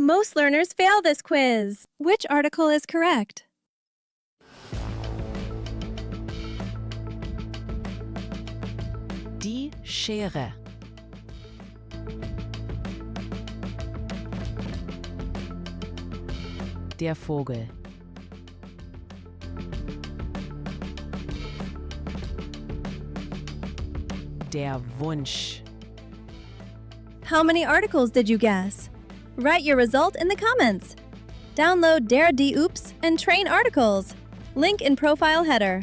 Most learners fail this quiz. Which article is correct? Die Schere. Der Vogel. Der Wunsch. How many articles did you guess? Write your result in the comments. Download DerDieOops and train articles. Link in profile header.